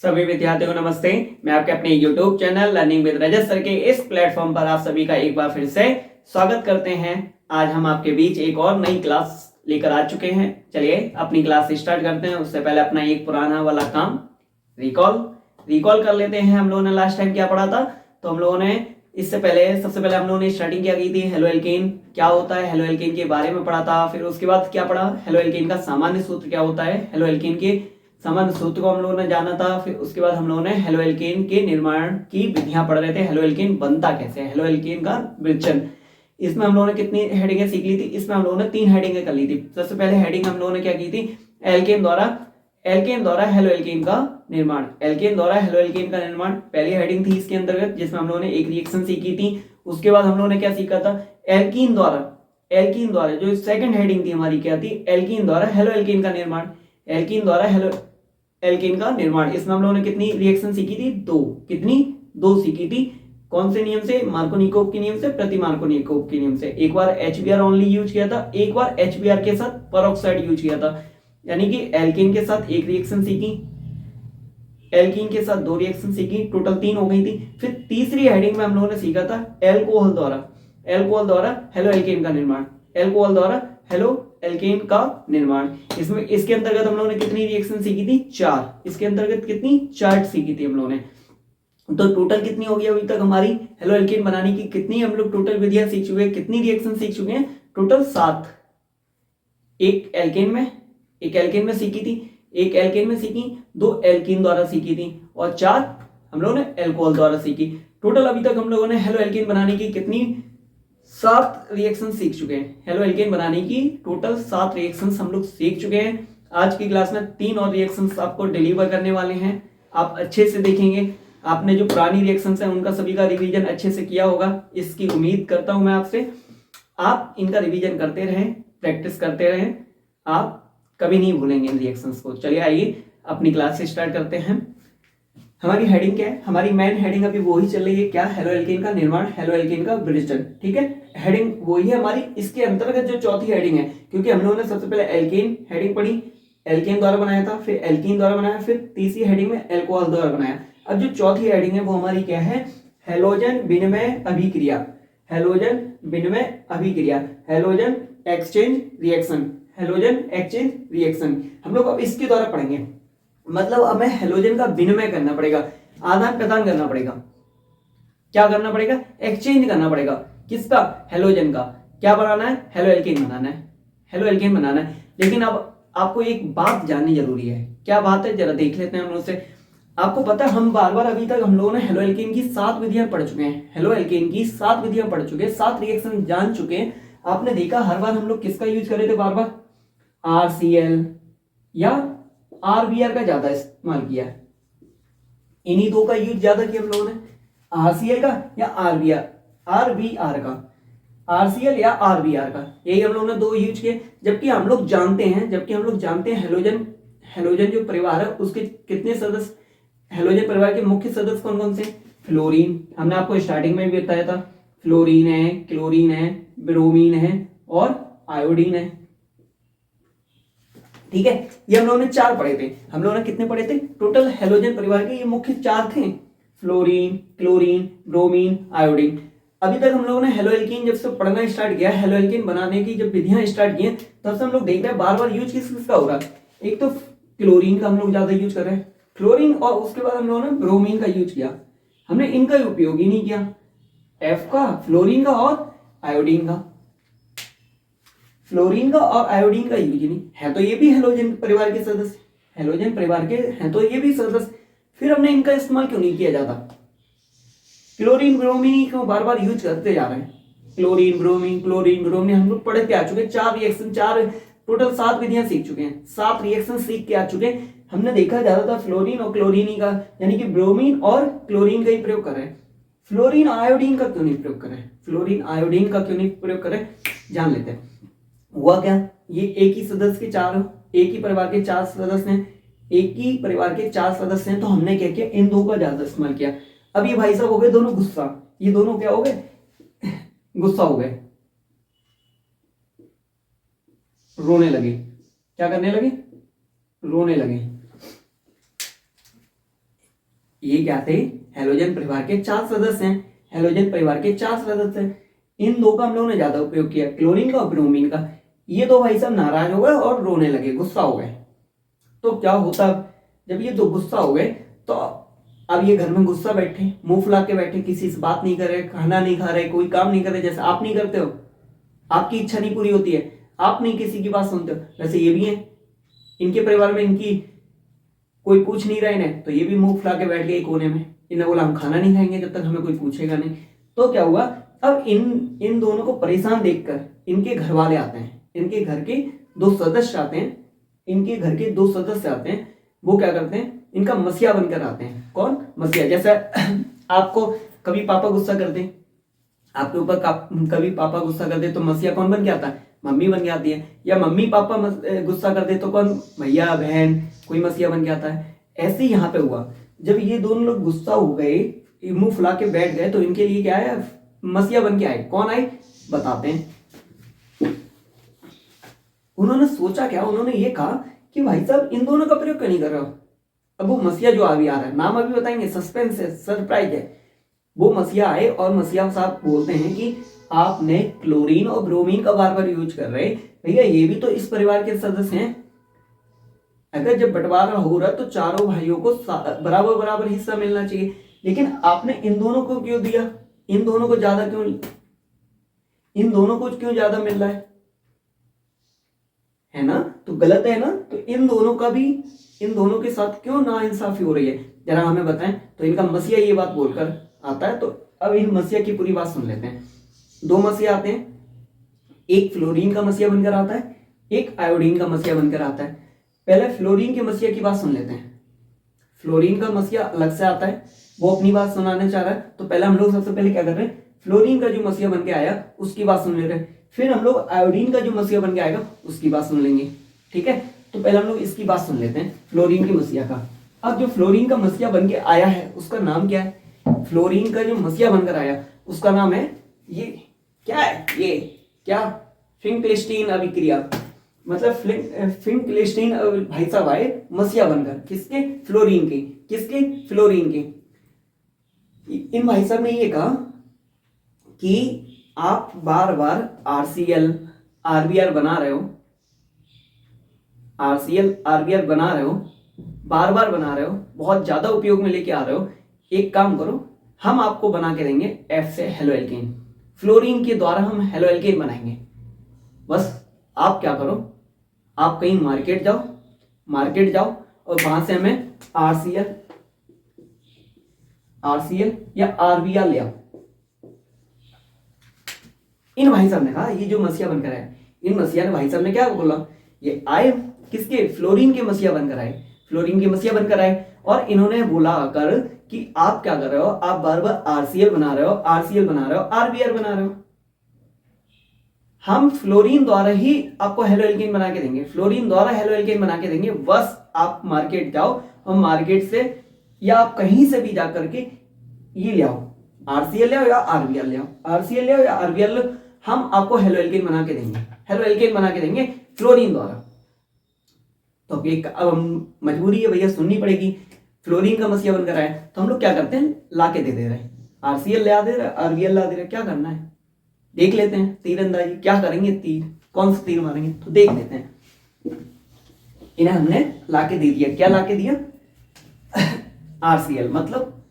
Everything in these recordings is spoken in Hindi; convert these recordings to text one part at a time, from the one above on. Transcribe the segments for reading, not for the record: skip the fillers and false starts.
सभी विद्यार्थियों को नमस्ते। मैं आपके अपने YouTube channel learning with Rajat sir के इस प्लेटफॉर्म पर आप सभी का एक बार फिर से स्वागत करते हैं। आज हम आपके बीच एक और नई क्लास लेकर आ चुके हैं। चलिए अपनी क्लास स्टार्ट करते हैं। उससे पहले अपना एक पुराना वाला काम रिकॉल कर लेते हैं। हम लोगों ने लास्ट टाइम क्या पढ़ा था? तो हम लोगों ने इससे पहले सबसे पहले हम लोगों ने स्टार्टिंग क्या की थी? हेलो एल्केन क्या होता है, हेलो एल्केन के बारे में पढ़ा था। फिर उसके बाद क्या पढ़ा? हेलो एल्केन का सामान्य सूत्र क्या होता है, हेलो एल्केन के सामान्य सूत्र को हम लोगों ने जाना था। फिर उसके बाद हम लोगों ने हेलो एल्केन के निर्माण की विधियां पढ़ रहे थे। हेलो एल्केन बनता कैसे है, हेलो एल्केन का विचलन। इसमें हम लोगों ने कितनी हेडिंगें सीख ली थी? इसमें हम लोगों ने 3 हेडिंगें कर ली थी। सबसे पहले हेडिंग हम लोगों ने क्या की थी? एल्केन द्वारा हेलो एल्केन का निर्माण। एल्केन द्वारा हेलो एल्केन का निर्माण पहली हेडिंग थी इसके अंतर्गत, जिसमें हम लोगों ने एक रिएक्शन सीखी थी। उसके बाद हम लोगों ने क्या सीखा था? एल्कीन द्वारा जो सेकंड हेडिंग थी हमारी क्या थी? एल्कीन द्वारा हेलो एल्केन का निर्माण। एल्कीन द्वारा हेलो एल्केन का निर्माण। इसमें हम लोगों ने कितनी रिएक्शन सीखी थी? दो सीखी थी। कौन से नियम से? मार्कोनिकोव के नियम से, प्रति मार्कोनिकोव के नियम से। एक बार HBr ओनली यूज किया था, एक बार HBr के साथ पेरोक्साइड यूज किया था। यानी कि एल्केन के साथ एक रिएक्शन सीखी, एल्कीन के साथ 2 रिएक्शन सीखी, टोटल 3 हो गई थी। फिर तीसरी हेडिंग में हम लोगों ने सीखा था एल्कोहल द्वारा हेलो एल्केन का निर्माण। एल्कोहल द्वारा हेलो एल्केन का निर्माण। इसमें इसके अंतर्गत हम लोगों ने कितनी रिएक्शन सीखी थी? 4। इसके अंतर्गत कितनी? 4 सीखी थी हम लोगों ने। तो टोटल कितनी होगी अभी तक हमारी हेलो एल्केन बनाने की? कितनी हम लोग टोटल विधियां सीख चुके हैं, कितनी रिएक्शन सीख चुके हैं? टोटल 7। एक एल्केन में सीखी थी, एक एल्केन में सीखी, 2 एल्कीन द्वारा सीखी थी और 4 हम लोगों ने एल्कोहल द्वारा सीखी। टोटल अभी तक हम लोगों ने हेलो एल्केन बनाने की कितनी? 7 रिएक्शन सीख चुके हैं। हेलो एल्केन बनाने की टोटल 7 रिएक्शन हम लोग सीख चुके हैं। आज की क्लास में 3 और रिएक्शंस आपको डिलीवर करने वाले हैं। आप अच्छे से देखेंगे। आपने जो पुरानी रिएक्शंस हैं उनका सभी का रिवीजन अच्छे से किया होगा, इसकी उम्मीद करता हूं मैं आपसे। आप इनका रिवीजन करते रहें, प्रैक्टिस करते रहें, आप कभी नहीं भूलेंगे इन रिएक्शंस को। चलिए आइए अपनी क्लास से स्टार्ट करते हैं। हमारी हेडिंग क्या है? हमारी मेन हेडिंग अभी वही चल रही है, क्या? हेलो एल्केन का निर्माण, हेलो एल्केन का विचलन। ठीक है, हेडिंग वही है हमारी। इसके अंतर्गत जो चौथी हेडिंग है, क्योंकि हम लोगों ने सबसे पहले एल्केन हेडिंग पढ़ी, एल्केन द्वारा बनाया था, फिर एल्कीन द्वारा बनाया, फिर तीसरी हेडिंग में एल्कोहल द्वारा बनाया। अब जो चौथी हेडिंग है वो हमारी क्या है? हैलोजन विनिमय अभिक्रिया। हैलोजन विनिमय अभिक्रिया, halogen exchange reaction, halogen exchange reaction हम लोग अब इसके द्वारा पढ़ेंगे। मतलब हमें हैलोजन का विनिमय करना पड़ेगा, आदान प्रदान करना पड़ेगा। क्या करना पड़ेगा? एक्सचेंज करना पड़ेगा। किसका? हैलोजन का। क्या बनाना है? हेलो एल्केन बनाना है, हेलो एल्केन बनाना है। लेकिन अब आपको एक बात जाननी जरूरी है। क्या बात है? जरा देख लेते हैं हम लोग से। आपको पता है हम बार बार अभी तक हम लोगों ने हेलो एल्केन की 7 विधियां पढ़ चुके हैं। हेलो एल्केन की 7 विधियां पढ़ चुके हैं, 7 रिएक्शन जान चुके हैं। आपने देखा हर बार हम लोग किसका यूज कर रहे थे? बार बार RCl या RBr का ज्यादा इस्तेमाल किया है। इन्हीं 2 का यूज ज्यादा किया हम लोगों ने, RCl का या RBr का। RCl या RBr का, यही हम लोगों ने 2 यूज किए। जबकि हम लोग जानते हैं हेलोजन जो परिवार है उसके कितने सदस्य? हेलोजन परिवार के मुख्य सदस्य कौन कौन से? फ्लोरीन, हमने आपको स्टार्टिंग में भी बताया था। फ्लोरीन है, क्लोरीन है, ब्रोमीन है और आयोडीन है। ठीक है, ये हम लोगों ने 4 पढ़े थे। हम लोगों ने कितने पढ़े थे टोटल? हेलोजन परिवार के ये मुख्य 4 थे, फ्लोरीन, क्लोरीन, ब्रोमीन, आयोडीन। अभी तक हम लोगों ने हेलो एल्कीन जब से पढ़ना स्टार्ट किया, हेलो एल्कीन बनाने की जब विधियां स्टार्ट की हैं, तब से हम लोग देख रहे हैं बार बार यूज किसका हो रहा है। एक तो क्लोरीन का हम लोग ज्यादा यूज कर रहे हैं, क्लोरीन, और उसके बाद हम लोगों ने ब्रोमीन का यूज किया। हमने इनका उपयोग ही नहीं किया, एफ का, फ्लोरीन का और आयोडीन का। फ्लोरीन का और आयोडीन का यूज नहीं है, तो ये भी हेलोजन परिवार के सदस्य, हेलोजन परिवार के हैं तो ये भी सदस्य। फिर हमने इनका इस्तेमाल क्यों नहीं किया जाता? क्लोरीन ब्रोमीन को बार बार यूज करते जा रहे हैं। क्लोरीन ब्रोमीन हम लोग पढ़े के आ चुके हैं। 4 रिएक्शन, 4 टोटल 7 विधियां सीख चुके हैं, 7 रिएक्शन सीख के आ चुके हैं। हमने देखा ज्यादातर फ्लोरीन और क्लोरीन का, यानी कि ब्रोमीन और क्लोरीन का ही प्रयोग कर रहे हैं। फ्लोरीन आयोडीन का क्यों नहीं प्रयोग कर रहे हैं? फ्लोरीन आयोडीन का क्यों नहीं प्रयोग कर रहे हैं, जान लेते हैं। हुआ क्या? ये एक ही सदस्य के 4, एक ही परिवार के 4 सदस्य हैं, एक ही परिवार के 4 सदस्य हैं, तो हमने क्या किया? इन 2 का ज्यादा इस्तेमाल किया। अब ये भाई साहब हो गए दोनों गुस्सा, ये दोनों क्या हो गए? गुस्सा हो गए, रोने लगे। क्या करने लगे? रोने लगे। ये क्या थे, हेलोजन परिवार के 4 सदस्य हैं, हेलोजन परिवार के 4 सदस्य हैं। इन दो का हम लोगों ने ज्यादा उपयोग किया, क्लोरीन का और ब्रोमीन का। ये दो भाई साहब नाराज हो गए और रोने लगे, गुस्सा हो गए। तो क्या होता, जब ये दो गुस्सा हो गए तो अब ये घर में गुस्सा बैठे, मुंह फुला के बैठे, किसी से बात नहीं कर रहे, खाना नहीं खा रहे, कोई काम नहीं कर रहे। जैसे आप नहीं करते हो, आपकी इच्छा नहीं पूरी होती है, आप नहीं किसी की बात सुनते हो, वैसे ये भी है। इनके परिवार में इनकी कोई पूछ नहीं रहा इन्हें, तो ये भी मुंह फुला के बैठ गए कोने में। इन्हें बोला हम खाना नहीं खाएंगे जब तक हमें कोई पूछेगा नहीं। तो क्या हुआ, अब इन दोनों को परेशान देखकर इनके घर वाले आते हैं, इनके घर के 2 सदस्य आते हैं, इनके घर के 2 सदस्य आते हैं। वो क्या करते हैं, इनका मसीहा बनकर आते हैं। कौन, मसीहा। जैसे आपको कभी पापा गुस्सा करते हैं, आपके ऊपर कभी पापा गुस्सा करते तो मसीहा कौन बन के आता है, मम्मी बन के आती है। या मम्मी पापा गुस्सा करते तो कौन, भैया बहन, कोई मसीहा बन के आता है। ऐसे ही यहाँ पे हुआ, जब ये दोनों लोग गुस्सा हो गए, मुंह फुला के बैठ गए, तो इनके लिए क्या है, मसीहा बन के आए। कौन आए, बताते हैं। उन्होंने सोचा क्या, उन्होंने ये कहा कि भाई साहब इन दोनों का प्रयोग क्यों नहीं कर रहे हो। अब वो मसीहा जो अभी आ रहा है, नाम अभी बताएंगे, सस्पेंस है, सरप्राइज है। वो मसीहा आए और मसीहा साहब बोलते हैं कि आपने क्लोरीन और ब्रोमीन का बार बार यूज कर रहे, भैया ये भी तो इस परिवार के सदस्य हैं। अगर जब बंटवारा हो रहा तो चारों भाइयों को बराबर बराबर हिस्सा मिलना चाहिए, लेकिन आपने इन दोनों को क्यों दिया, इन दोनों को ज्यादा क्यों, इन दोनों को क्यों ज्यादा मिल रहा है ना, तो गलत है ना। तो इन दोनों का भी, इन दोनों के साथ क्यों नाइंसाफी हो रही है, जरा हमें बताएं। तो इनका मसीहा ये बात बोलकर आता है। तो अब इन मसीहा की पूरी बात सुन लेते हैं। 2 मसीहा आते हैं, एक फ्लोरीन का मसीहा बनकर आता है, एक आयोडीन का मसीहा बनकर आता है। पहले फ्लोरीन के मसीहा की बात सुन लेते हैं। फ्लोरीन का मसीहा अलग से आता है, वो अपनी बात सुनाने चाह रहा है। तो पहले हम लोग सबसे पहले क्या कर रहे हैं, फ्लोरीन का जो मसीहा बन के आया उसकी बात सुन ले रहे हैं। फिर हम लोग आयोडीन का जो मसीहा बन के आएगा उसकी बात सुन लेंगे, ठीक है। तो पहले हम लोग इसकी बात सुन लेते हैं, फ्लोरीन के मसीहा का। अब जो फ्लोरीन का मसीहा बन के आया है उसका नाम क्या है, फ्लोरीन का जो मसीहा बनकर आया उसका नाम है, ये क्या है, ये क्या, फिंकलिस्टीन अभिक्रिया। मतलब फिंकलिस्टीन भाई साहब आए मसीहा बनकर, किसके, फ्लोरीन के, किसके, फ्लोरीन के। इन भाई साहब ने ये कहा कि आप बार बार RCl RBr बना रहे हो, RCl RBr बना रहे हो, बार बार बना रहे हो, बहुत ज्यादा उपयोग में लेके आ रहे हो। एक काम करो, हम आपको बना के देंगे F से हेलोएल्केन, फ्लोरीन के द्वारा हम हेलोएल्केन बनाएंगे। बस आप क्या करो, आप कहीं मार्केट जाओ और वहां से हमें RCl या RBr ले आओ। इन भाई साहब ने कहा, ये जो मसीहा बनकर आए, इन मसीहा ने, भाई साहब ने क्या बोला, ये आए किसके, फ्लोरीन के मसीहा बनकर आए, फ्लोरीन के मसीहा बनकर आए। और इन्होंने बोला कर कि आप क्या कर रहे हो, आप बार बार RCl बना रहे हो, RBr बना रहे हो। हम फ्लोरीन द्वारा ही आपको हेलोएल्केन बना के देंगे, फ्लोरीन द्वारा हेलोएल्केन बना के देंगे। बस आप मार्केट जाओ और मार्केट से या आप कहीं से भी जाकर के ये ले आओ, RCl ले आओ या RBr ले आओ, RCl ले आओ या RBr ले आओ, हम आपको हेलोएल्केन बना के देंगे, हेलोएल्केन बना के देंगे फ्लोरीन द्वारा। तो अब मजबूरी है भैया, सुननी पड़ेगी। फ्लोरीन का मसीहा बनकर आए तो हम लोग क्या करते हैं, ला के दे दे रहे हैं, RCl ले आ दे रहे, RBr ला दे रहे। क्या करना है देख लेते हैं, तीरंदाजी क्या करेंगे, तीर कौन सा तीर मारेंगे, तो देख लेते हैं। इन्हें हमने ला के दे दिया, क्या ला के दिया, RCl मतलब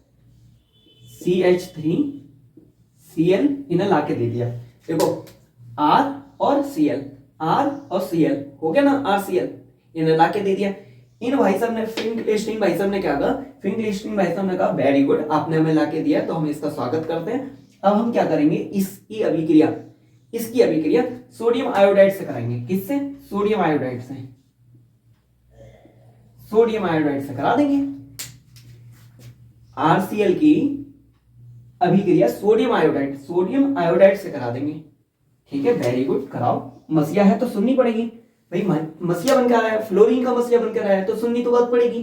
CH3Cl, इन्हें ला के दे दिया। देखो R और Cl, R और Cl हो गया ना, RCl, इन्हें ला के दे दिया। इन भाई साहब ने, फिंकलिस्टीन भाई साहब ने क्या कहा, फिंकलिस्टीन भाई साहब ने कहा वेरी गुड, आपने हमें ला के दिया तो हम इसका स्वागत करते हैं। अब हम क्या करेंगे, इसकी अभिक्रिया सोडियम आयोडाइड से कराएंगे। किससे, सोडियम आयोडाइड से करा देंगे। RCl की अभिक्रिया सोडियम आयोडाइड से करा देंगे, ठीक है, वेरी गुड, कराओ। मसीहा है तो सुननी पड़ेगी भाई, मसीहा बनकर आया, फ्लोरीन का मसीहा बनकर आया तो सुननी तो बात पड़ेगी।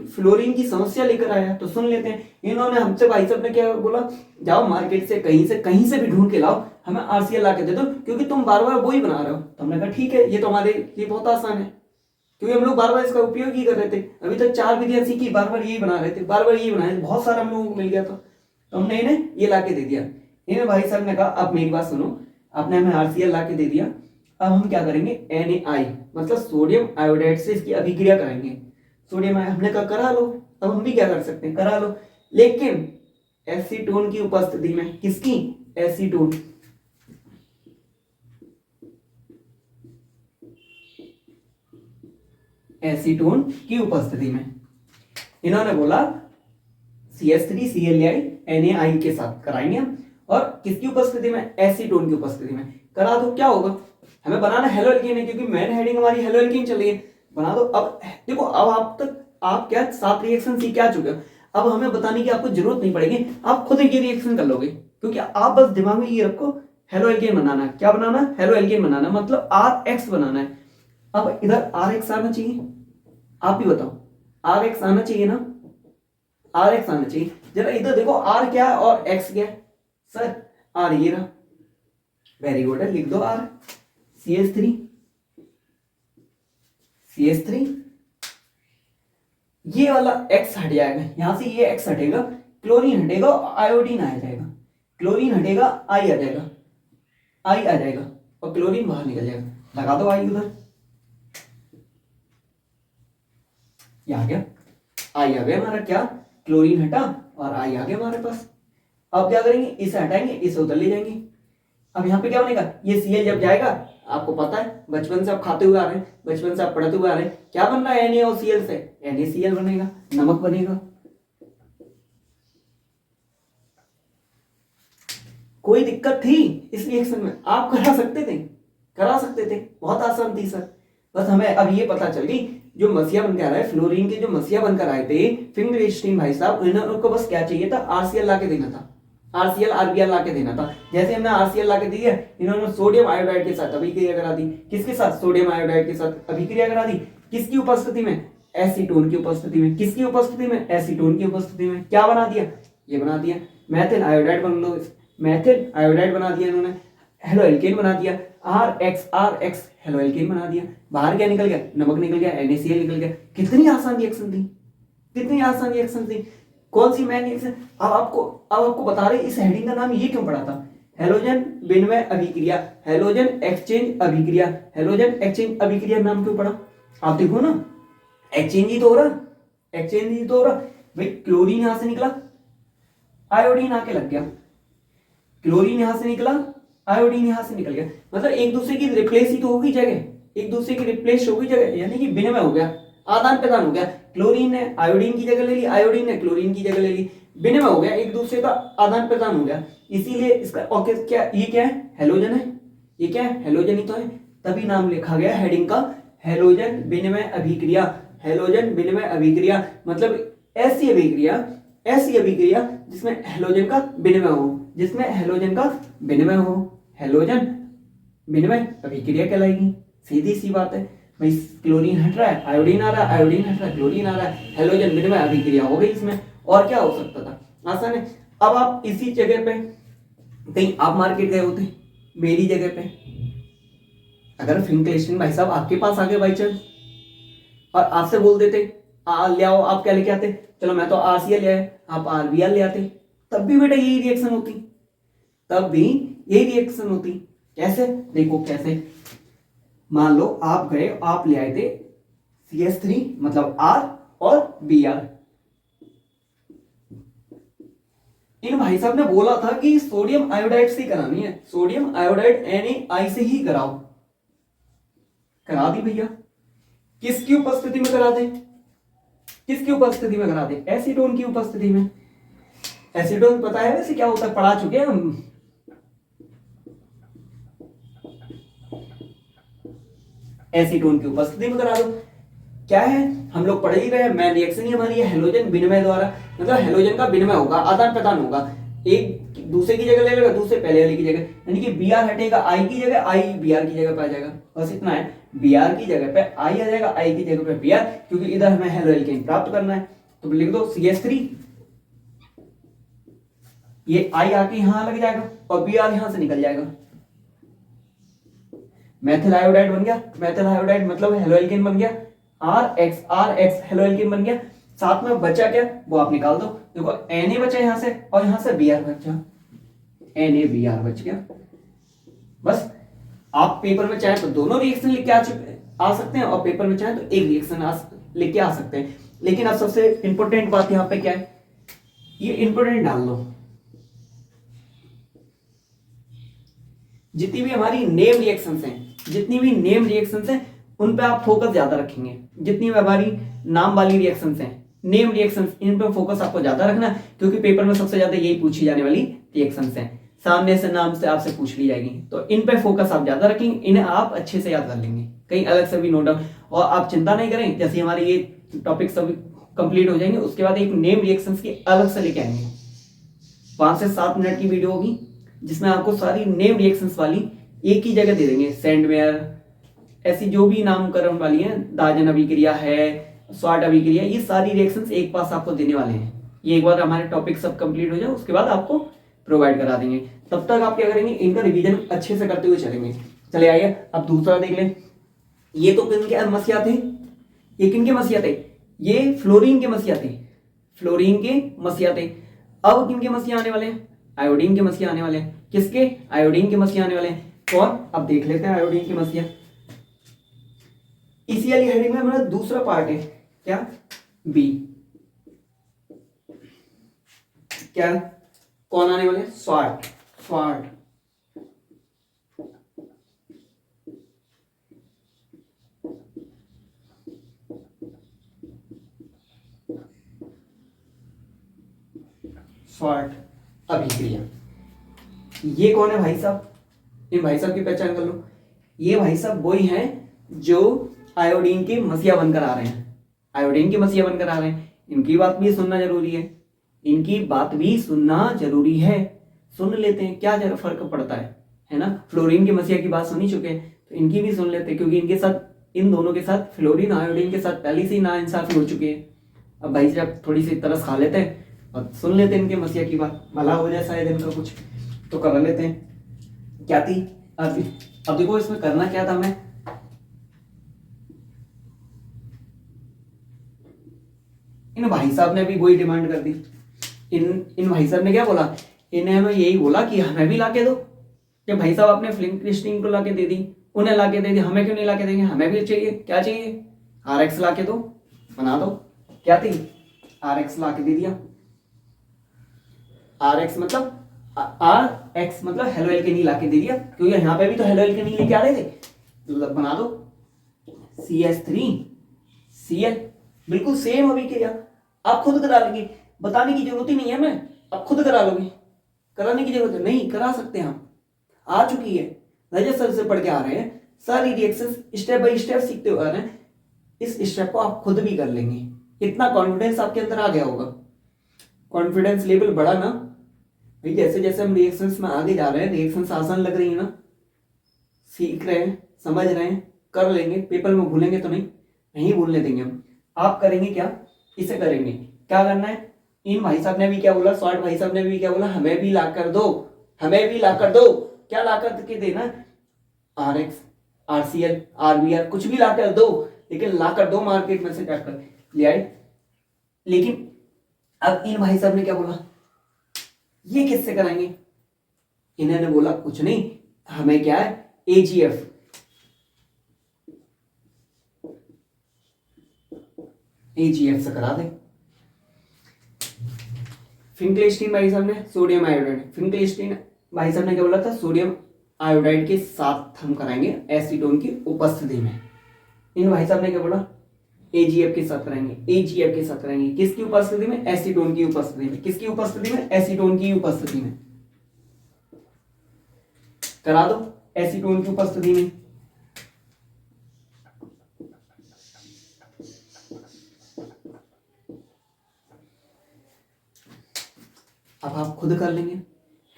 फ्लोरीन की समस्या लेकर आया तो सुन लेते हैं। इन्होंने हमसे, भाई साहब ने क्या बोला, जाओ मार्केट से कहीं से भी ढूंढ के लाओ, हमें RCl ला के दे दो, क्योंकि तुम बार बार वही बना रहे हो। तो हमने कहा ठीक है, ये तो हमारे लिए बहुत आसान है, क्योंकि हम लोग बार बार इसका उपयोग ही कर रहे थे। अभी तक 4 विधियां सीखी, बार बार यही बना रहे थे, बार बार यही बनाए, बहुत सारा हम लोगों को मिल गया था, तो हमने इन्हें ये ला के दे दिया। इन्हें भाई साहब ने कहा अब मेरी बात सुनो, आपने हमें RCl ला के दे दिया, अब हम क्या करेंगे Na मतलब सोडियम आयोडाइड से इसकी अभिक्रिया कराएंगे। सोडियम हमने कहा करा लो, अब हम भी क्या कर सकते हैं, करा लो, लेकिन एसीटोन की उपस्थिति में। किसकी? एसीटोन। एसीटोन की उपस्थिति में इन्होंने बोला CH3Cl Na के साथ कराएंगे हम, और किसकी उपस्थिति में? एसीटोन की उपस्थिति में। करा दो, क्या होगा, हमें बनाना हेलो एल्केन है, क्योंकि मेन हेडिंग हमारी हेलो एल्केन चल रही है। बना दो। अब देखो, अब आप तक आप क्या 7 रिएक्शन सीख क्या चुके हो, अब हमें बताने की आपको जरूरत नहीं पड़ेगी, आप खुद ये रिएक्शन कर लोगे, क्योंकि आप बस दिमाग में ये रखो हेलो एल्केन बनाना है। क्या बनाना है? हेलो एल्केन बनाना, मतलब RX बनाना है। अब इधर RX आना चाहिए, आप ही बताओ, RX आना चाहिए ना, RX आना चाहिए। जरा इधर देखो, R क्या है और X क्या है? सर R ये रहा, वेरी गुड है, लिख दो R। CH3 ये वाला X हट जाएगा, यहां से ये X हटेगा, क्लोरीन हटेगा, आयोडीन आ जाएगा, क्लोरीन हटेगा, I आ जाएगा, I आ जाएगा, और क्लोरीन बाहर निकल जाएगा। लगा दो I उधर, ये आ गया, I आ गया हमारा, क्या क्लोरीन हटा और I आ गया हमारे पास। अब क्या करेंगे, इसे हटाएंगे, इसे उधर ले जाएंगे। अब यहाँ पे क्या बनेगा, ये Cl जब जाएगा, आपको पता है बचपन से आप खाते हुए आ रहे हैं, बचपन से आप पढ़ते हुए आ रहे हैं, क्या बन रहा है NaOCl से? NaCl बनेगा, नमक बनेगा। कोई दिक्कत थी इस रिएक्शन में? आप करा सकते थे, करा सकते थे, बहुत आसान थी सर। बस हमें अब ये पता चल गई, जो मसिया बनकर आ रहा है, फ्लोरीन के जो मसिया बनकर आए थे फिंगरस्टीन भाई साहब, उनको बस क्या चाहिए था, RCl ला के देना था, RCl RBr ला के देना था। जैसे हमने RCl ला के दिया, इन्होंने सोडियम आयोडाइड के साथ अभिक्रिया करा दी। किसके साथ? सोडियम आयोडाइड के साथ अभिक्रिया करा दी। किसकी उपस्थिति में? एसीटोन की उपस्थिति में। किसकी उपस्थिति में? एसीटोन की उपस्थिति में। क्या बना दिया? ये बना दिया मेथिल आयोडाइड बन लो, मेथिल आयोडाइड बना दिया इन्होंने, हेलो एल्केन बना दिया, RX हेलो एल्केन बना दिया। बाहर क्या निकल गया? नमक निकल गया, NaCl निकल गया। कितनी आसान रिएक्शन थी, कितनी आसान रिएक्शन थी। कौन सी मैन रिएक्शन? अब आपको बता रहे इस हेडिंग का नाम ये क्यों पड़ा था, हेलोजन विनिमय अभिक्रिया, हेलोजन एक्सचेंज अभिक्रिया। हेलोजन एक्सचेंज अभिक्रिया नाम क्यों पड़ा? आप देखो ना, एक्सचेंज ही तो हो रहा, एक्सचेंज ही तो हो रहा भाई। क्लोरीन यहां से निकला, आयोडीन आके लग गया, क्लोरीन यहां से निकला, आयोडीन यहां से निकल गया, मतलब एक दूसरे की रिप्लेस ही तो होगी जगह, एक दूसरे की रिप्लेस होगी जगह, यानी कि विनिमय हो गया, आदान प्रदान हो गया। क्लोरीन ने आयोडीन की जगह ले ली, आयोडीन ने क्लोरीन की जगह ले ली, विनिमय हो गया, एक दूसरे का आदान प्रदान हो गया। इसीलिए इसका और क्या, ये क्या है? हेलोजन है। ये क्या है? हेलोजन ही तो है, तभी नाम लिखा गया हेडिंग का हेलोजन विनिमय अभिक्रिया। हेलोजन विनिमय अभिक्रिया मतलब ऐसी अभिक्रिया जिसमें हेलोजन का विनिमय हो, जिसमें हेलोजन का विनिमय हो, हेलोजन विनिमय अभिक्रिया कहलाएगी। सीधी सी बात है भाई, क्लोरीन हट रहा है, आयोडीन आ रहा है, आयोडीन हट रहा है, क्लोरीन आ रहा है, हेलोजन विनिमय अभिक्रिया हो गई इसमें। और क्या हो सकता था? आसान है। अब आप इसी जगह पे कहीं आप मार्केट गए होते, मेरी जगह पे अगर फिंक्लेशन भाई साहब आपके पास आ गए बाई चांस और आपसे बोल देते ले आओ, आप क्या लेके आते? चलो मैं तो RCl ले आए, आप RBr ले आते, तब भी बेटा यही रिएक्शन होती, तब भी यही रिएक्शन होती। कैसे? देखो कैसे, मान लो आप गए, आप ले आए थे CH3 मतलब R और Br। इन भाई साहब ने बोला था कि सोडियम आयोडाइड से करानी है, सोडियम आयोडाइड Na से ही कराओ, करा दी भैया। किसकी उपस्थिति में करा दे? किसकी उपस्थिति में करा दे? एसीटोन की उपस्थिति में। एसीटोन पता है वैसे क्या होता है, पढ़ा चुके हैं हम। एसीटोन की उपस्थिति में करा दो। क्या है, हम लोग पढ़ ही रहे हैं, मेन रिएक्शन ही हमारी है हेलोजन विनिमय द्वारा, मतलब हेलोजन का विनिमय होगा, आदान प्रदान होगा, एक दूसरे की जगह ले लेगा, दूसरे पहले वाले की जगह, यानी कि Br हटेगा, I की जगह, I Br की जगह पे आ जाएगा। बस इतना है, Br की जगह पे I आ जाएगा, I की जगह पे Br, क्योंकि इधर हमें हेलो एल्केन प्राप्त करना है। तो लिख दो CH3, ये I आके यहां लग जाएगा और Br यहां से निकल जाएगा, मेथिल आयोडाइड बन गया। मेथिल आयोडाइड मतलब हेलो एल्केन बन गया। आर एक्स हेलो एल्कीन बन गया। साथ में बचा क्या वो आप निकाल दो। देखो Na बचा यहां से और यहां से Br बचा, NaBr बच गया। बस आप पेपर में चाहे तो दोनों रिएक्शन लिख के आ सकते हैं और पेपर में चाहे तो एक रिएक्शन लिख के आ सकते हैं। लेकिन अब सबसे इंपॉर्टेंट बात यहां पे क्या है, ये इंपॉर्टेंट डाल दो। जितनी भी हमारी नेम रिएक्शंस हैं, जितनी भी नेम रिएक्शंस हैं उन पे आप फोकस ज्यादा रखेंगे। जितनी भी हमारी नाम वाली रिएक्शंस हैं, नेम रिएक्शंस, इन पे फोकस आपको ज्यादा रखना, क्योंकि पेपर में सबसे ज्यादा यही पूछी जाने वाली रिएक्शंस हैं। सामने से नाम से आपसे पूछ ली जाएगी, तो इन पे फोकस आप ज्यादा रखेंगे, इन्हें आप अच्छे से याद कर लेंगे, कहीं अलग से भी नोट डाउन। और आप चिंता नहीं करें, जैसे हमारे ये टॉपिक सब कंप्लीट हो जाएंगे उसके बाद एक नेम रिएक्शंस की अलग से लेके आएंगे। 5 से 7 मिनट की वीडियो होगी जिसमें आपको सारी नेम रिएक्शंस वाली एक ही जगह दे देंगे। सैंडवेयर, ऐसी जो भी नामकरण वाली है, दाजन अभिक्रिया है, स्वाट अभिक्रिया, ये सारी रिएक्शंस एक पास आपको देने वाले हैं। ये एक बार हमारे टॉपिक सब कंप्लीट हो जाए उसके बाद आपको प्रोवाइड करा देंगे। तब तक आप क्या करेंगे, इनका रिवीजन अच्छे से करते हुए चलेंगे। चले आइए अब दूसरा देख लें। ये तो किनके मसीहा थे, ये किनके मसीहा थे, ये फ्लोरीन के मसीहा थे, फ्लोरीन के मसीहा थे। अब किनके मसीहा आने वाले हैं, आयोडीन के मसीहा आने वाले हैं। किसके, आयोडीन के मसीहा आने वाले हैं। कौन, अब देख लेते हैं आयोडीन के मसीहा। इसी वाली हेडिंग में हमारा दूसरा पार्ट है, क्या, बी। क्या, कौन आने वाले, स्वाट, स्वाट। स्वाट अभिक्रिया। ये कौन है भाई साहब, इन भाई साहब की पहचान कर लो। ये भाई साहब वही हैं जो आयोडीन के मसीहा बनकर आ रहे हैं, आयोडीन के मसीहा बनकर आ रहे हैं। इनकी बात भी सुनना जरूरी है, इनकी बात भी सुनना जरूरी है। सुन लेते हैं, क्या जरा फर्क पड़ता है ना। फ्लोरीन के मसीहा की बात सुनी चुके हैं तो इनकी भी सुन लेते हैं, क्योंकि इनके साथ, इन दोनों के साथ, फ्लोरीन आयोडीन के साथ पहले से ही नाइंसाफी हो चुकी है। अब भाई साहब थोड़ी सी तरस खा लेते हैं और सुन लेते हैं इनके मसीहा की बात, भला हो जाए शायद इनका कुछ तो कर लेते हैं। क्या थी अब देखो इसमें करना क्या था हमें, इन भाई साहब ने भी वही डिमांड कर दी। इन भाई साहब ने क्या बोला, इन्हें हमें यही बोला कि हमें भी लाके दो। जब भाई साहब आपने फिल्म क्रिस्टीन को लाके दे दी, उन्हें लाके दे दी, हमें क्यों नहीं लाके देंगे, हमें भी चाहिए। क्या चाहिए, RX लाके दो, बना दो। क्या थी, RX लाके दे दिया। RX मतलब RX मतलब हेलो एल्केनी लाके दे दिया, क्योंकि यहाँ पे भी तो हेलो एल्केनी लेके आ रहे थे, तो बना दो CH3Cl। बिल्कुल सेम अभिक्रिया आप खुद करा लेंगे, बताने की जरूरत ही नहीं है हमें, आप खुद करा लोगे, कराने की जरूरत नहीं, करा सकते हैं हम, आ चुकी है। रजत सर से पढ़ के आ रहे हैं, सारी रिएक्शंस स्टेप बाय स्टेप सीखते हुए आ रहे हैं। इस स्टेप को आप खुद भी कर लेंगे, इतना कॉन्फिडेंस आपके अंदर आ गया होगा। कॉन्फिडेंस लेवल बढ़ा ना भाई, जैसे जैसे हम रिएक्शंस में आगे जा रहे हैं, रिएक्शंस आसान लग रही है ना, सीख रहे हैं, समझ रहे हैं, कर लेंगे। पेपर में भूलेंगे तो नहीं भूलने देंगे हम। आप करेंगे क्या, इसे करेंगे। क्या करना है, इन भाई साहब ने भी क्या बोला, स्वाट भाई साहब ने भी क्या बोला, हमें भी ला कर दो, हमें भी ला कर दो। क्या ला कर के देना, RX, RCl, RBr, कुछ भी ला कर दो, लेकिन ला कर दो, मार्केट में से जाकर ले आए। लेकिन अब इन भाई साहब ने क्या बोला, ये किससे कराएंगे, इन्होंने बोला कुछ नहीं, हमें क्या है, AgF, AgF से करा दे। फिंकलेस्टीन भाई साहब ने सोडियम आयोडाइड, फिंकलेस्टीन भाई साहब ने क्या बोला था, सोडियम आयोडाइड के साथ हम कराएंगे एसीटोन की उपस्थिति में। इन भाई साहब ने क्या बोला, AgF के साथ कराएंगे, AgF के साथ कराएंगे, किसकी उपस्थिति में, एसीटोन की उपस्थिति में। किसकी उपस्थिति में, एसीटोन की उपस्थिति में। करा दो एसीटोन की उपस्थिति में। अब आप खुद कर लेंगे,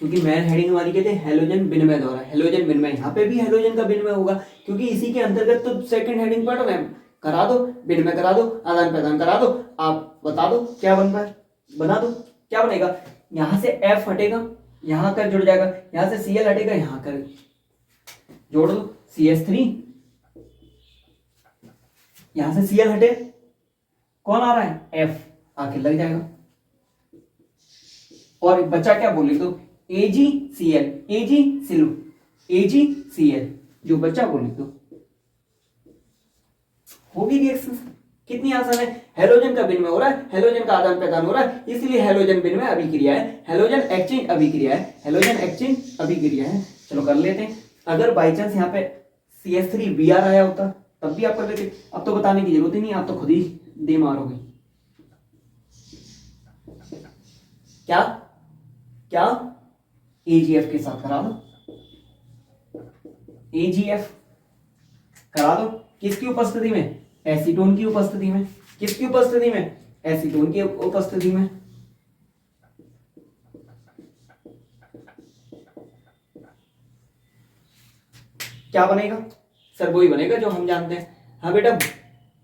क्योंकि मेन हेडिंग हमारी कहते हैं हेलोजन विनिमय द्वारा, हेलोजन विनिमय, यहाँ पे भी हेलोजन का विनिमय होगा, क्योंकि इसी के अंतर्गत तो सेकंड हेडिंग पढ़ रहे हैं। करा दो, विनिमय करा दो, आदान प्रदान करा दो। आप बता दो क्या बन रहा है, बना दो। क्या बनेगा, यहां से F हटेगा, यहां कर जुड़ जाएगा, यहां से Cl हटेगा, यहां कर जोड़ दो, CH3, यहां से Cl हटे, कौन आ रहा है, F आके लग जाएगा, और बच्चा क्या बोले तो AgCl, AgCl, AgCl, जो बच्चा बोले तो होगी रिएक्शन। कितनी आसान है, हेलोजन का विनिमय हो रहा है, हेलोजन का आदान प्रदान हो रहा है, इसलिए हेलोजन विनिमय अभिक्रिया है, हेलोजन एक्सचेंज अभिक्रिया है, हेलोजन एक्सचेंज अभिक्रिया है। चलो कर लेते हैं। अगर बाई चांस यहाँ पे CH3Br आया होता तब भी आप कर लेते, अब तो बताने की जरूरत ही नहीं, आप तो खुद ही दे मारोगे। क्या क्या AgF के साथ करा दो, AgF करा दो, किसकी उपस्थिति में, एसीटोन की उपस्थिति में, किसकी उपस्थिति में, एसीटोन की उपस्थिति में। क्या बनेगा सर, वही बनेगा जो हम जानते हैं। हाँ बेटा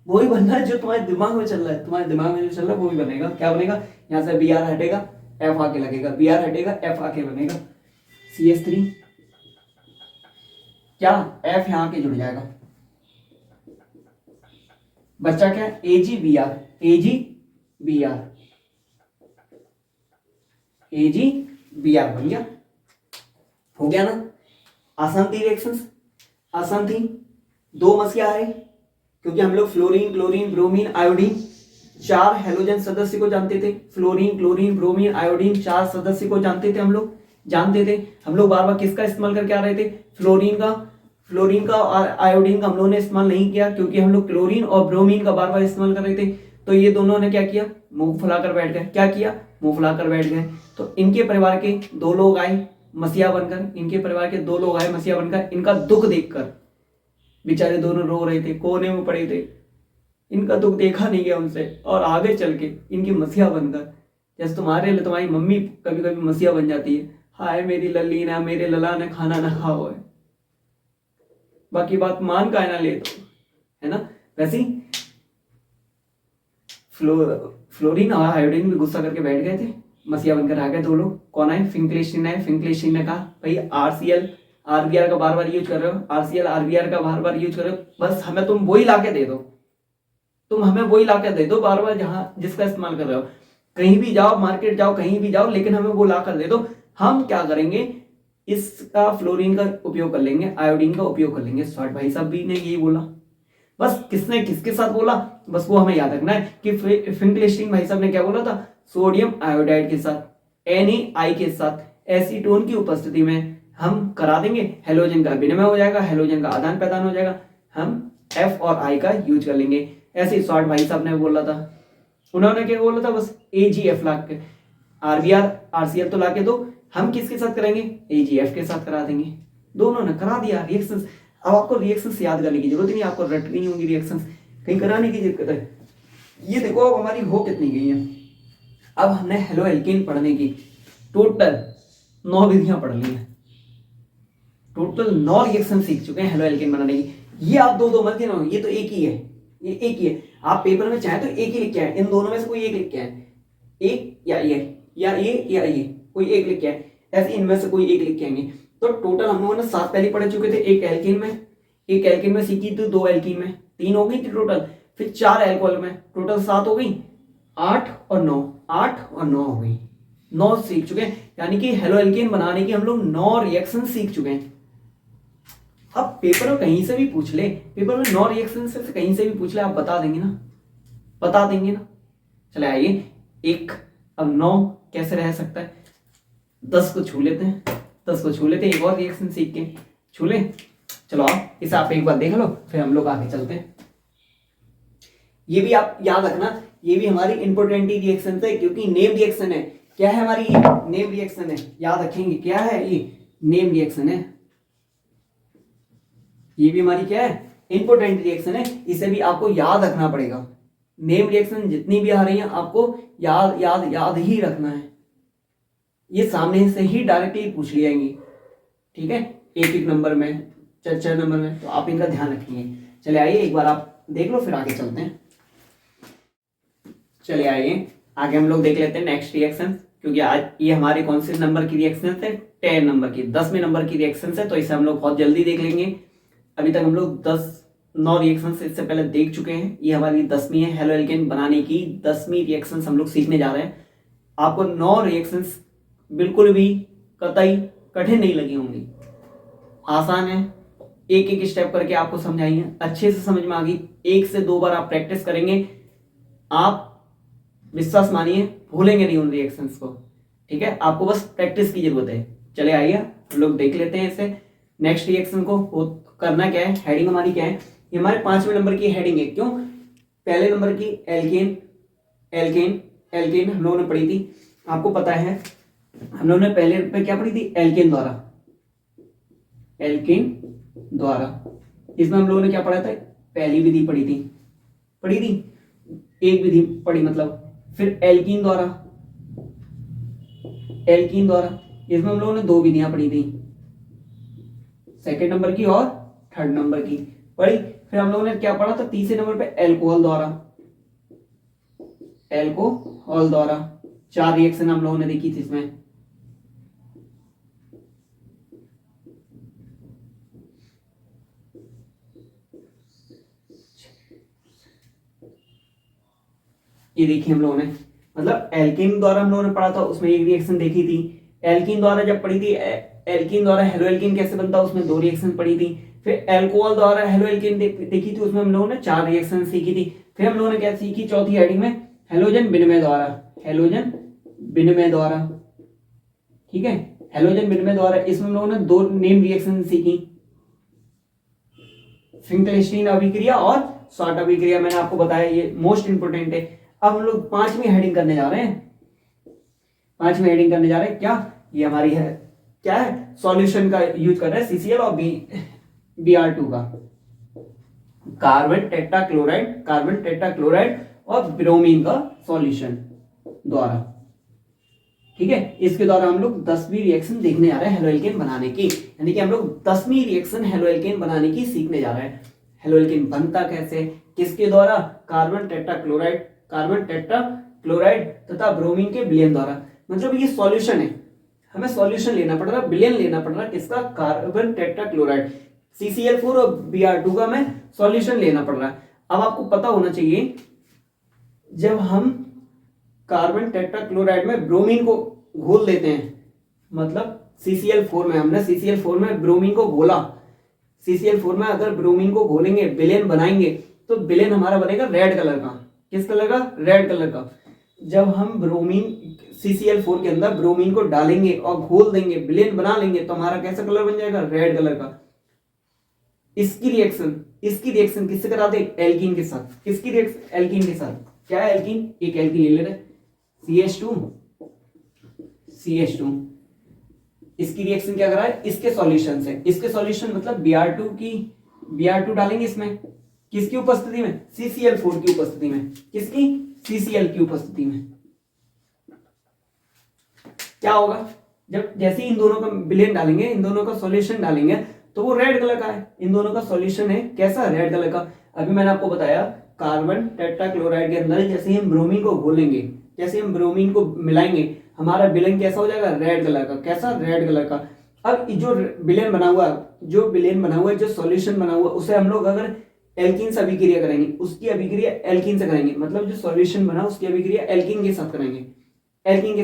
वही बनना है जो तुम्हारे दिमाग में चल रहा है, तुम्हारे दिमाग में जो चल रहा है वही बनेगा। क्या बनेगा, यहां से Br हटेगा, F आके लगेगा, Br हटेगा, F आके बनेगा CH3, क्या F यहां के जुड़ जाएगा, बच्चा क्या AgBr, AgBr, AgBr बन गया, हो गया ना। आसान थी रिएक्शंस, आसान थी। दो मसिया है क्योंकि हम लोग fluorine, chlorine, bromine, iodine 4 halogen सदस्य को जानते थे। फ्लोरीन, क्लोरीन, ब्रोमीन, आयोडीन 4 सदस्य को जानते थे, हम लोग जानते थे। हम लोग बार बार किसका इस्तेमाल करके आ रहे थे, फ्लोरीन का और आयोडीन का हम लोगों ने इस्तेमाल नहीं किया क्योंकि हम लोग क्लोरीन और ब्रोमीन का बार बार इस्तेमाल कर रहे थे। तो ये दोनों ने क्या किया, मुंह फुलाकर बैठ गए। क्या किया, मुंह फुलाकर बैठ गए। तो इनके परिवार के 2 लोग आए मसीहा बनकर, इनके परिवार के 2 लोग आए मसीहा बनकर। इनका दुख देखकर बेचारे दोनों रो रहे थे, कोने में पड़े थे, इनका दुख देखा नहीं गया उनसे, और आगे चल के इनकी मसीहा बनकर, जैसे तुम्हारी मम्मी कभी कभी मसीहा बन जाती है, हाय मेरी लल्ली ना, मेरे लला ने खाना ना खाओ है, बाकी बात मान का ना ले तो, है ना। वैसे ही फ्लोरीन और आयोडीन भी गुस्सा करके बैठ गए थे, मसीहा बनकर आ गए 2 लोग। कौन आए, फिंक्लेस्टीन आए। फिंक्लेस्टीन ने कहा भाई RCl RBr का बार बार यूज कर रहे हो, RCl RBr का बार बार यूज कर रहे हो, बस हमें तुम वही लाके दे दो, तुम हमें वही लाके दे दो बार बार जहां जिसका इस्तेमाल कर रहे हो। कहीं भी जाओ, मार्केट जाओ, कहीं भी जाओ, लेकिन हमें वो लाकर दे दो। हम क्या करेंगे, इसका फ्लोरीन का उपयोग कर लेंगे, आयोडीन का उपयोग कर लेंगे। शॉर्ट भाई साहब भी ने यही बोला। बस किसने किसके साथ बोला, बस वो हमें याद रखना है कि फिंक्लेस्टीन भाई साहब ने क्या बोला था, सोडियम आयोडाइड के साथ, NaI के साथ एसीटोन की उपस्थिति में हम करा देंगे, हेलोजन का विनिमय हो जाएगा, हेलोजन का आदान प्रदान हो जाएगा, हम F और I का यूज कर लेंगे। ऐसे ही शॉर्ट भाई साहब ने बोला था, उन्होंने क्या बोला था, बस AgF ला के, RBr RCl तो लाके दो, हम किसके साथ करेंगे, AgF के साथ करा देंगे। दोनों ने करा दिया रिएक्शंस। अब आपको रिएक्शंस याद करने की जरूरत नहीं, आपको रटनी होंगी रिएक्शंस, कहीं कराने की जरूरत है। ये देखो अब हमारी हो कितनी गई है। अब हमने हेलो एल्केन पढ़ने की टोटल 9 विधियां पढ़ ली हैं, टोटल 9 रिएक्शन सीख चुके हैं हेलो एल्केन बनाने की। ये आप दो मत गिनो, ये तो एक ही है, ये एक ही है। आप पेपर में चाहे तो एक ही लिख के आए, इन दोनों में से कोई एक लिख के आए, एक या ये कोई एक लिख के आए, ऐसे इनमें से कोई एक लिख के आएंगे। तो टोटल हम लोगों ने 7 पहले पढ़ चुके थे, एक एल्केन में सीखी थी, 2 एल्कीन में, 3 हो गई थी टोटल, फिर 4 एल्कोहल में, टोटल 7 हो गई, 8 और 9 हो गई, 9 सीख चुके हैं। यानी कि हेलो एल्केन बनाने की हम लोग 9 रिएक्शन सीख चुके हैं। अब पेपर में कहीं से भी पूछ ले, पेपर में 9 रिएक्शन से कहीं से भी पूछ ले, आप बता देंगे ना। चले आइए, एक अब 9 कैसे रह सकता है, 10 को छू लेते हैं, एक और रिएक्शन सीख के छू ले। चलो आप इसे आप एक बार देख लो, फिर हम लोग आगे चलते हैं। ये भी आप याद रखना, ये भी हमारी इंपोर्टेंट रिएक्शन है क्योंकि नेम रिएक्शन है। क्या है हमारी, ये नेम रिएक्शन है, याद रखेंगे क्या है, ये नेम रिएक्शन है। ये भी हमारी क्या है, इंपोर्टेंट रिएक्शन है, इसे भी आपको याद रखना पड़ेगा। नेम रिएक्शन जितनी भी आ रही हैं आपको याद ही रखना है, ये सामने से ही डायरेक्टली पूछ ली जाएंगी, ठीक है, एक नंबर में, 4 नंबर में, तो आप इनका ध्यान रखेंगे। चले आइए एक बार आप देख लो, फिर आगे चलते हैं। चले आइए आगे हम लोग देख लेते हैं नेक्स्ट रिएक्शन, क्योंकि आज ये हमारे कौन से नंबर की रिएक्शन है, 10 नंबर की, 10वें नंबर की रिएक्शन है, तो इसे हम लोग बहुत जल्दी देख लेंगे। अभी तक हम लोग 10 9 रिएक्शंस इससे पहले देख चुके हैं। ये हमारी 10वीं है, हेलो एल्केन बनाने की 10वीं रिएक्शंस हम लोग सीखने जा रहे हैं। आपको 9 रिएक्शंस बिल्कुल भी कतई कठिन नहीं लगी होंगी, आसान है। एक एक स्टेप करके आपको समझाएंगे, अच्छे से समझ में आ गई। 1 से 2 बार आप प्रैक्टिस करेंगे, आप विश्वास मानिए भूलेंगे नहीं उन रिएक्शंस को। ठीक है, आपको बस प्रैक्टिस की जरूरत है। चले आइए हम लोग देख लेते हैं इसे। नेक्स्ट रिएक्शन को करना क्या है, हेडिंग हमारी क्या है, ये हमारे 5वें नंबर की हेडिंग है। क्यों, पहले नंबर की एल्केन एल्केन एल्केन हम लोगों ने पढ़ी थी, आपको पता है हम लोगों ने पहले पे क्या पढ़ी थी, एल्केन द्वारा। एल्केन द्वारा इसमें हम लोगों ने क्या पढ़ा था, पहली विधि पढ़ी थी एक विधि पढ़ी मतलब। फिर एल्कीन द्वारा इसमें हम लोगों ने 2 विधियां पढ़ी थी, सेकेंड नंबर की और थर्ड नंबर की पढ़ी। फिर हम लोगों ने क्या पढ़ा था, तीसरे नंबर पे एल्कोहल द्वारा 4 रिएक्शन हम लोगों ने देखी थी इसमें। ये देखिए हम लोगों ने, मतलब एल्कीन द्वारा हम लोगों ने पढ़ा था, उसमें एक रिएक्शन देखी थी। एल्कीन द्वारा जब पढ़ी थी, एल्कीन द्वारा हेलो एल्कीन कैसे बनता है, उसमें 2 रिएक्शन पढ़ी थी। फिर एल्कोहल द्वारा हेलो एल्कीन देखी थी, उसमें हम लोगों ने 4 रिएक्शन सीखी थी। फिर हम लोगों ने क्या सीखी, चौथी हेडिंग में हेलोजन विनिमय द्वारा। ठीक है, हेलोजन विनिमय द्वारा इसमें हम लोगों ने 2 नेम रिएक्शन सीखी, फिंकलस्टीन अभिक्रिया और शॉर्ट अभिक्रिया। मैंने आपको बताया ये मोस्ट इंपोर्टेंट है। अब हम लोग 5वीं हेडिंग करने जा रहे हैं। क्या, ये हमारी है क्या है, सॉल्यूशन का यूज कर रहे हैं, CCl और Br2 का, कार्बन टेट्राक्लोराइड और ब्रोमीन का सॉल्यूशन द्वारा। ठीक है, इसके द्वारा हम लोग 10वीं रिएक्शन देखने जा रहे हैं हेलो एल्केन बनाने की, यानी कि हम लोग 10वीं रिएक्शन हेलो एल्केन बनाने की सीखने जा रहे हैं। हेलो एल्केन बनता कैसे, किसके द्वारा, कार्बन टेट्राक्लोराइड तथा ब्रोमीन के विलयन द्वारा। मतलब ये सॉल्यूशन है, हमें सॉल्यूशन लेना पड़ रहा है, विलयन लेना पड़ रहा है, किसका, कार्बन टेट्राक्लोराइड, CCl4 और Br2 का हमें सॉल्यूशन लेना पड़ रहा है। अब आपको पता होना चाहिए, जब हम कार्बन टेट्राक्लोराइड में ब्रोमीन को घोल देते हैं, मतलब CCl4 में हमने CCl4 में ब्रोमीन को घोला, CCl4 में अगर ब्रोमीन को घोलेंगे, विलयन बनाएंगे, तो विलयन हमारा बनेगा रेड कलर का। किस कलर का, रेड कलर का। जब हम ब्रोमीन CCl4 के अंदर ब्रोमीन को डालेंगे और घोल देंगे, विलयन बना लेंगे, तो हमारा कैसा कलर बन जाएगा, रेड कलर का। इसकी रिएक्शन किससे कराते हैं, एल्कीन के साथ। किसकी रिएक्शन, एल्कीन के साथ। क्या है एल्कीन, एक एल्कीन ले ले रहे, CH2। इसकी रिएक्शन क्या करा है, इसके सॉल्यूशन से। इसके सॉल्यूशन मतलब Br2 डालेंगे इसमें, किसकी उपस्थिति में, CCl4 की उपस्थिति में। किसकी, CCl की उपस्थिति में। क्या होगा, जब जैसे ही इन दोनों का विलयन डालेंगे, इन दोनों का सॉल्यूशन डालेंगे, तो वो रेड कलर का है। इन दोनों का सॉल्यूशन है कैसा, रेड कलर का। अभी मैंने आपको बताया, कार्बन टेट्राक्लोराइड के अंदर जैसे ही हम ब्रोमीन को घोलेंगे, जैसे हम ब्रोमीन को मिलाएंगे, हमारा विलयन कैसा हो जाएगा, रेड कलर का। कैसा, रेड कलर का। अब जो विलयन बना हुआ है, जो सॉल्यूशन बना हुआ, उसे हम लोग अगर एल्कीन से अभिक्रिया करेंगे, उसकी अभिक्रिया एल्कीन से करेंगे, मतलब जो सॉल्यूशन बना उसकी अभिक्रिया एल्कीन के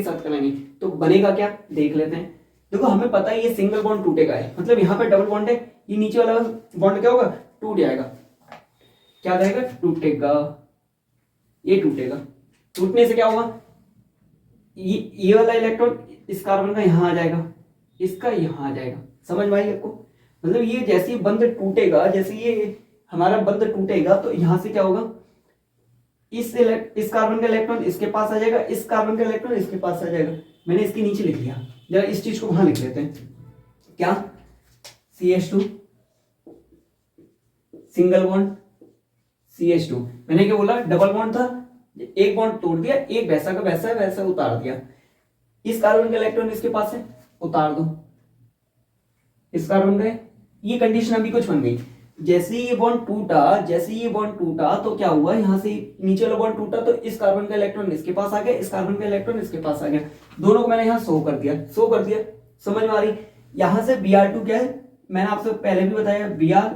साथ करेंगे, तो बनेगा क्या, देख लेते हैं। देखो, हमें पता है ये सिंगल बॉन्ड टूटेगा है, मतलब यहाँ पे डबल बॉन्ड है, ये नीचे वाला बॉन्ड क्या होगा, टूट जाएगा। क्या करेगा, टूटेगा, ये टूटेगा। टूटने से क्या होगा, ये वाला इलेक्ट्रॉन इस कार्बन का यहाँ आ जाएगा, इसका यहाँ आ जाएगा। समझ में आई आपको, मतलब ये जैसे बंध टूटेगा, जैसे ये हमारा बंध टूटेगा, तो यहाँ से क्या होगा, इस कार्बन का इलेक्ट्रॉन इसके पास आ जाएगा, इस कार्बन का इलेक्ट्रॉन इसके पास आ जाएगा। मैंने इसके नीचे लिख लिया, जरा इस चीज को वहां लिख लेते हैं। क्या, CH2 सिंगल बॉन्ड CH2। मैंने क्या बोला, डबल बॉन्ड था, एक बॉन्ड तोड़ दिया, एक वैसा का वैसा उतार दिया। इस कार्बन का इलेक्ट्रॉन इसके पास है, उतार दो इस कार्बन का। ये कंडीशन अभी कुछ बन गई। जैसे ये बॉन्ड टूटा तो क्या हुआ, यहां से नीचे वाला बॉन्ड टूटा, तो इस कार्बन का इलेक्ट्रॉन इसके पास आ गया, इस कार्बन का इलेक्ट्रॉन इसके पास आ गया। दोनों को मैंने यहाँ शो कर दिया। समझ में आ रही। यहां से Br2 क्या है, मैंने आपसे पहले भी बताया, Br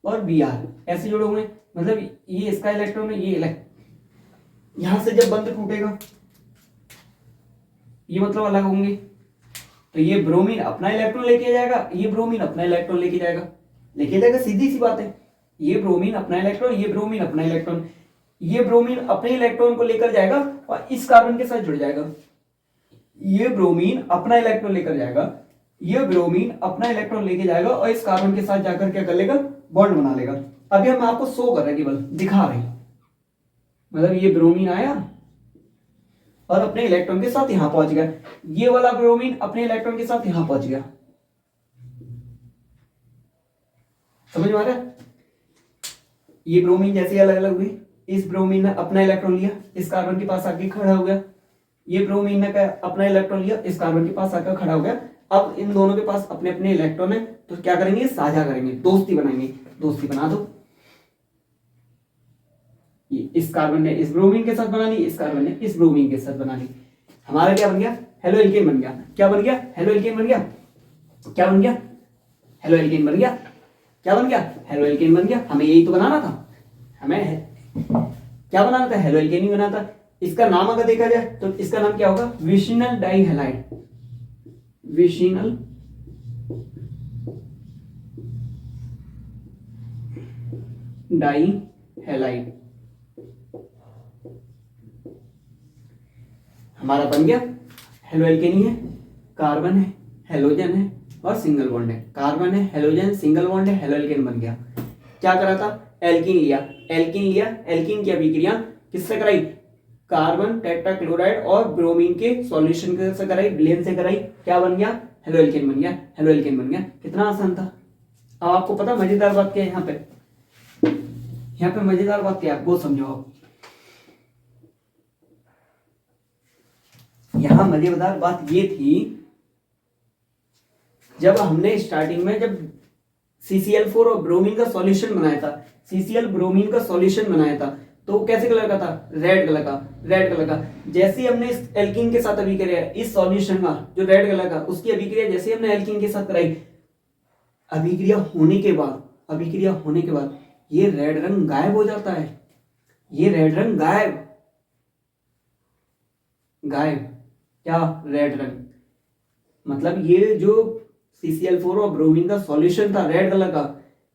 और Br ऐसे जुड़े हुए हैं, मतलब ये इसका इलेक्ट्रॉन है, ये यहां से जब बंद टूटेगा ये मतलब अलग होंगे, तो ये ब्रोमीन अपना इलेक्ट्रॉन लेके जाएगा, ये ब्रोमीन अपना इलेक्ट्रॉन लेके जाएगा, सीधी सी बात है। ये ब्रोमीन अपना इलेक्ट्रॉन, ये ब्रोमीन अपना इलेक्ट्रॉन, ये ब्रोमीन अपने इलेक्ट्रॉन को लेकर जाएगा और इस कार्बन के साथ जुड़ जाएगा। ये ब्रोमीन अपना इलेक्ट्रॉन लेकर जाएगा, ये ब्रोमीन अपना इलेक्ट्रॉन लेके जाएगा और इस कार्बन के साथ जाकर क्या कर लेगा, बॉन्ड बना लेगा। अभी हम आपको शो कर रहे हैं, केवल दिखा रहे हैं, मतलब ये ब्रोमीन आया और अपने इलेक्ट्रॉन के साथ यहां पहुंच गया, ये वाला ब्रोमीन अपने इलेक्ट्रॉन के साथ यहां पहुंच गया। समझ में आ रहा है? ये ब्रोमीन जैसे अलग अलग हुए, इस ब्रोमीन ने अपना इलेक्ट्रॉन लिया, इस कार्बन के पास आके खड़ा हो गया, ये ब्रोमीन ने अपना इलेक्ट्रॉन लिया, इस कार्बन के पास आकर खड़ा हो गया। अब इन दोनों के पास अपने अपने इलेक्ट्रॉन है, तो क्या करेंगे, साझा करेंगे, दोस्ती बनाएंगे। दोस्ती बना दो, ये इस कार्बन ने इस ब्रोमीन के साथ बना ली, इस कार्बन ने इस ब्रोमीन के साथ बना ली। हमारा क्या बन गया, हेलो एल्केन बन गया। क्या बन गया, हेलो एल्केन बन गया। क्या बन गया, हेलो एल्केन बन गया। क्या बन गया, हेलो एल्केन बन गया। हमें यही तो बनाना था, हमें क्या बनाना था, हेलो एल्केन ही बनाना था। इसका नाम अगर देखा जाए तो इसका नाम क्या होगा, विशिनल डाइहैलाइड। विशिनल डाइहैलाइड हमारा बन गया। हेलो एल्केनी है, कार्बन है, हेलोजन है और सिंगल बॉन्ड है। कार्बन है, हेलोजन, सिंगल बॉन्ड है, हेलो एल्केन बन गया। क्या करा था, एल्कीन लिया, एल्कीन लिया, एल्कीन की अभिक्रिया किससे कराई, कार्बन टेट्राक्लोराइड और ब्रोमीन के सॉल्यूशन से कराई, विलेन से कराई। क्या बन गया, हेलो एल्केन बन गया। हेलो एल्केन बन गया, कितना आसान था। अब आपको पता मजेदार बात क्या है, यहाँ पे मजेदार बात क्या है, वो समझो आप। यहां मजेदार बात ये थी, जब हमने स्टार्टिंग में जब CCl4 और ब्रोमीन का सॉल्यूशन बनाया था, CCl ब्रोमीन का सॉल्यूशन बनाया था, तो कैसे कलर का था, रेड कलर का। रेड कलर का जैसे ही हमने इस एल्कीन के साथ अभिक्रिया, इस सॉल्यूशन का जो रेड कलर का, उसकी अभिक्रिया जैसे हमने एल्कीन के साथ कराई, अभिक्रिया होने के बाद ये रेड रंग गायब हो जाता है। ये रेड रंग गायब, क्या, रेड रंग, मतलब ये जो CCl4 और ब्रोमीन का सॉल्यूशन था रेड कलर का,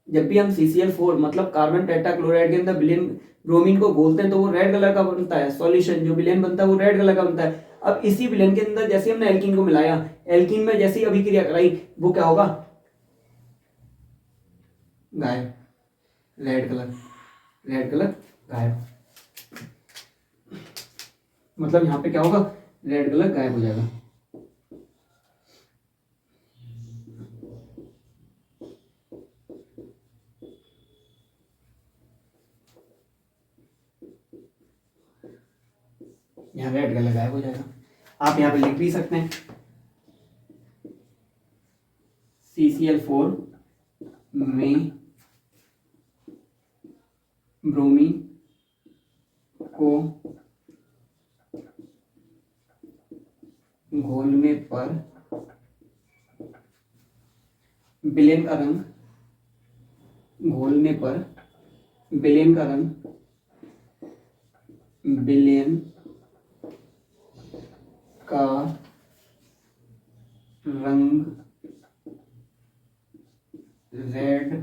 जब भी हम CCl4 मतलब कार्बन टेट्राक्लोराइड के अंदर विलेन ब्रोमीन को घोलते हैं तो वो रेड कलर का बनता है, सॉल्यूशन जो विलेन बनता है वो रेड कलर का बनता है। अब इसी विलेन के अंदर जैसे हमने एल्कीन को मिलाया, एल्कीन में जैसे ही अभिक्रिया कराई, वो क्या होगा, गायब, रेड कलर गायब। मतलब यहां पे क्या होगा, रेड कलर गायब हो जाएगा। यहाँ रेड कलर गायब हो जाएगा। आप यहाँ पे लिख भी सकते हैं, CCl4 में ब्रोमीन को घोलने पर विलेन का रंग, विलेन का रंग, विलेन का रंग रेड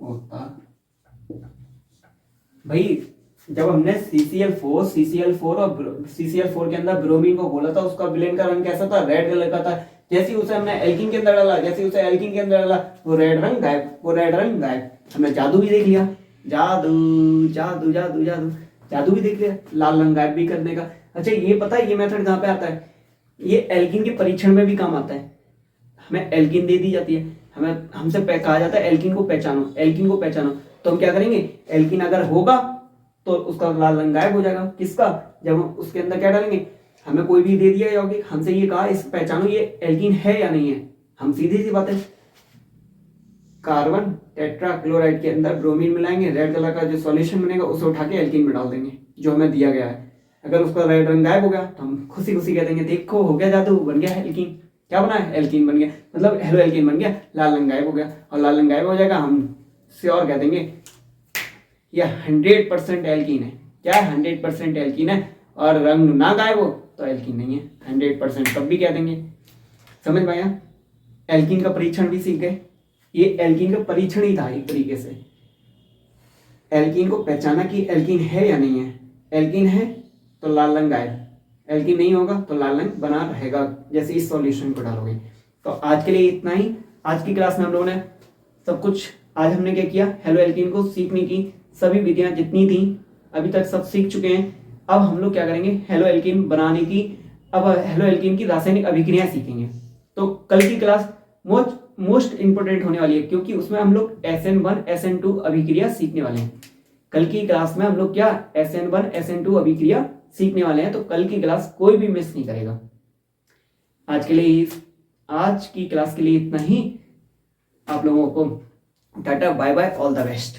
होता। भाई जब हमने CCl4 और CCl4 के अंदर ब्रोमीन को घोला था, उसका विलेन का रंग कैसा था, रेड कलर का था। जैसे उसे हमने एल्कीन के अंदर डाला, वो रेड रंग गायब। हमने जादू भी देख लिया, जादू भी देख लिया, लाल रंग गायब भी करने का। अच्छा ये पता है ये मेथड कहाँ पे आता है, ये एल्कीन के परीक्षण में भी काम आता है। हमें एल्कीन दे दी जाती है, हमसे कहा जाता है एल्कीन को पहचानो, तो हम क्या करेंगे, एल्कीन अगर होगा तो उसका लाल रंग गायब हो जाएगा। किसका, जब हम उसके अंदर क्या डालेंगे, हमें कोई भी दे दिया यौगिक, हमसे ये कहा इस पहचानो ये एल्कीन है या नहीं है, हम सीधी सी बात है कार्बन टेट्राक्लोराइड के अंदर ब्रोमीन मिलाएंगे, रेड कलर का जो सॉल्यूशन बनेगा उसे उठा के एल्कीन में डाल देंगे जो हमें दिया गया है। अगर उसका रेड रंग गायब हो गया तो हम खुशी खुशी कह देंगे देखो हो गया जादू, बन गया एल्कीन। क्या बना है, एल्कीन बन गया, मतलब हेलो एल्कीन बन गया, लाल रंग गायब हो गया, और लाल रंग गायब हो जाएगा, हम श्योर कह देंगे ये 100% एल्कीन है। क्या है, 100% एल्कीन है, और रंग ना गायब हो तो एल्कीन नहीं है, 100% तब भी कह देंगे। समझ में आया? एल्कीन का परीक्षण भी सीख गए। ये एल्कीन का परीक्षण ही था एक तरीके से, एल्कीन को पहचाना कि एल्कीन है या नहीं है। एल्कीन है तो लाल रंग गायब, एल्कीन नहीं होगा तो लाल रंग बना रहेगा जैसे इस सॉल्यूशन को डालोगे। तो आज के लिए इतना ही। आज की क्लास में हम लोगों ने सब कुछ, आज हमने क्या किया, हेलो एल्कीन को सीखने की सभी विधियां जितनी थी अभी तक सब सीख चुके हैं। अब हम लोग क्या करेंगे, हेलो एल्कीन बनाने की, अब हेलो एल्कीन की रासायनिक अभिक्रिया सीखेंगे। तो कल की क्लास मोस्ट इंपोर्टेंट होने वाली है, क्योंकि उसमें हम लोग SN1 SN2 अभिक्रिया सीखने वाले हैं। कल की क्लास में हम लोग क्या SN1 SN2 अभिक्रिया सीखने वाले हैं, तो कल की क्लास कोई भी मिस नहीं करेगा। आज की क्लास के लिए इतना ही। आप लोगों को tata bye bye, all the best.